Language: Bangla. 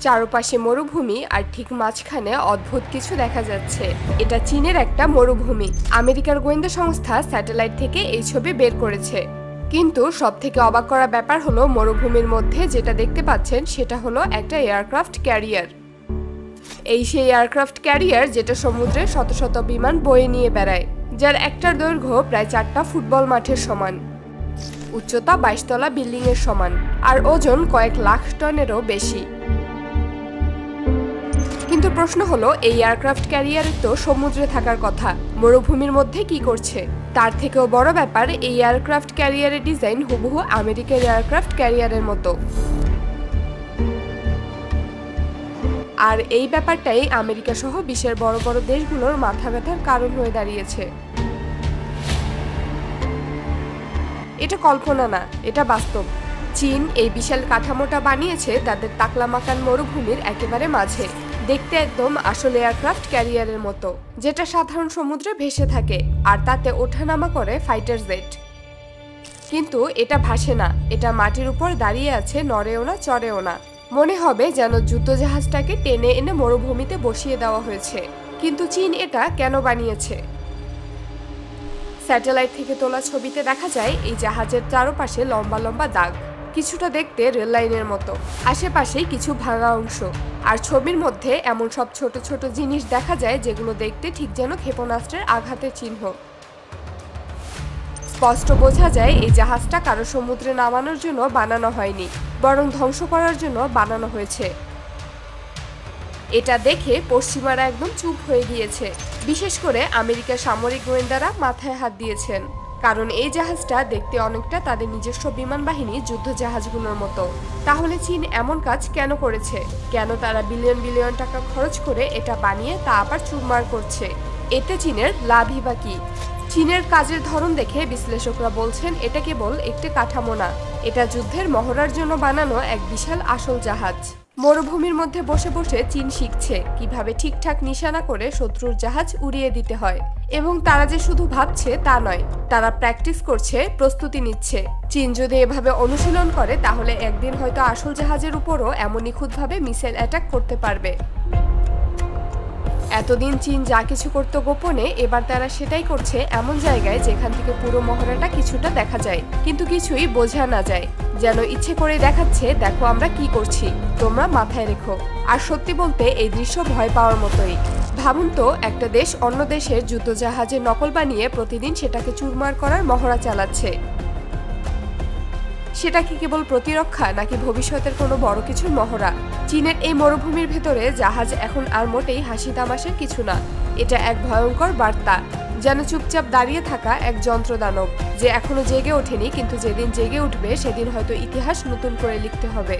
চারপাশে মরুভূমি আর ঠিক মাঝখানে অদ্ভুত কিছু দেখা যাচ্ছে। এটা চীনের একটা মরুভূমি। আমেরিকার গোয়েন্দা সংস্থা স্যাটেলাইট থেকে এই ছবি বের করেছে। কিন্তু সবথেকে অবাক করা ব্যাপার হলো মরুভূমির মধ্যে যেটা দেখতে পাচ্ছেন সেটা হলো একটা এয়ারক্রাফট ক্যারিয়ার। এই সেই এয়ারক্রাফট ক্যারিয়ার যেটা সমুদ্রে শত শত বিমান বয়ে নিয়ে বেড়ায়, যার একটার দৈর্ঘ্য প্রায় 4টা ফুটবল মাঠের সমান, উচ্চতা 22 তলা বিল্ডিং এর সমান, আর ওজন কয়েক লাখ টনেরও বেশি। কিন্তু প্রশ্ন হলো, এই এয়ারক্রাফট ক্যারিয়ারের তো সমুদ্রে থাকার কথা, মরুভূমির মধ্যে কি করছে? তার থেকেও বড় ব্যাপার, এই এয়ারক্রাফট ক্যারিয়ারের ডিজাইন হুবহু আমেরিকার এয়ারক্রাফট ক্যারিয়ারের মতো। আর এই ব্যাপারটাই আমেরিকা সহ বিশ্বের বড় বড় দেশগুলোর মাথা ব্যথার কারণ হয়ে দাঁড়িয়েছে। এটা কল্পনা না, এটা বাস্তব। চীন এই বিশাল কাঠামোটা বানিয়েছে তাদের তাকলামাকান মরুভূমির একেবারে মাঝে, দেখতে একদম আসলে এয়ারক্রাফট ক্যারিয়ারের মতো, যেটা সাধারণ সমুদ্রে ভেসে থাকে আর তাতে ওঠানামা করে ফাইটার জেট। কিন্তু এটা ভাসে না, এটা মাটির উপর দাঁড়িয়ে আছে, নড়েও না চড়েও না। মনে হবে যেন যুদ্ধজাহাজটাকে টেনে এনে মরুভূমিতে বসিয়ে দেওয়া হয়েছে। কিন্তু চীন এটা কেন বানিয়েছে? স্যাটেলাইট থেকে তোলা ছবিতে দেখা যায় এই জাহাজের চারপাশে লম্বা লম্বা দাগ, কিছুটা দেখতে রেল লাইনের মতো, আশেপাশে কিছু ভাঙা অংশ। আর ছবির মধ্যে এমন সব ছোট ছোট জিনিস দেখা যায় যেগুলো দেখতে ঠিক যেন ক্ষেপণাস্ত্রের আঘাতের চিহ্ন। স্পষ্ট বোঝা যায় এই জাহাজটা কারো সমুদ্রে নামানোর জন্য বানানো হয়নি, বরং ধ্বংস করার জন্য বানানো হয়েছে। এটা দেখে পশ্চিমারা একদম চুপ হয়ে গিয়েছে, বিশেষ করে আমেরিকার সামরিক গোয়েন্দারা মাথায় হাত দিয়েছেন, কারণ এই জাহাজটা দেখতে অনেকটা তাদের নিজস্ব বিমান বাহিনী যুদ্ধ জাহাজগুলোর মতো। তাহলে চীন এমন কাজ কেন করেছে? কেন তারা বিলিয়ন বিলিয়ন টাকা খরচ করে এটা বানিয়ে তা আবার চুরমার করছে? এতে চীনের লাভই বা কি? চীনের কাজের ধরন দেখে বিশ্লেষকরা বলছেন এটা কেবল একটি কাঠামো না, এটা যুদ্ধের মহড়ার জন্য বানানো এক বিশাল আসল জাহাজ। মরুভূমির মধ্যে বসে বসে চীন শিখছে কিভাবে ঠিকঠাক নিশানা করে শত্রুর জাহাজ উড়িয়ে দিতে হয়। এবং তারা যে শুধু ভাবছে তা নয়, তারা প্র্যাকটিস করছে, প্রস্তুতি নিচ্ছে। চীন যদি এভাবে অনুশীলন করে তাহলে একদিন হয়তো আসল জাহাজের উপরও এমন নিখুঁতভাবে মিসাইল অ্যাটাক করতে পারবে। এতদিন চীন যা কিছু করত গোপনে, এবার তারা সেটাই করছে এমন জায়গায় যেখান থেকে পুরো মহড়াটা কিছুটা দেখা যায়, কিন্তু কিছুই বোঝা না যায়। যেন ইচ্ছে করে দেখাচ্ছে, দেখো আমরা কি করছি, তোমরা মাথায় রেখো। আর সত্যি বলতে এই দৃশ্য ভয় পাওয়ার মতোই। ভাবুন তো, একটা দেশ অন্য দেশের যুদ্ধজাহাজের নকল বানিয়ে প্রতিদিন সেটাকে চুরমার করার মহড়া চালাচ্ছে। সেটা কি কেবল প্রতিরক্ষা, নাকি ভবিষ্যতের কোনো বড় কিছুর মহড়া? চীনের এই মরুভূমির ভেতরে জাহাজ এখন আর মোটেই হাসি তামাশার কিছু না, এটা এক ভয়ঙ্কর বার্তা, যেন চুপচাপ দাঁড়িয়ে থাকা এক যন্ত্রদানব, যে এখনো জেগে ওঠেনি, কিন্তু যেদিন জেগে উঠবে সেদিন হয়তো ইতিহাস নতুন করে লিখতে হবে।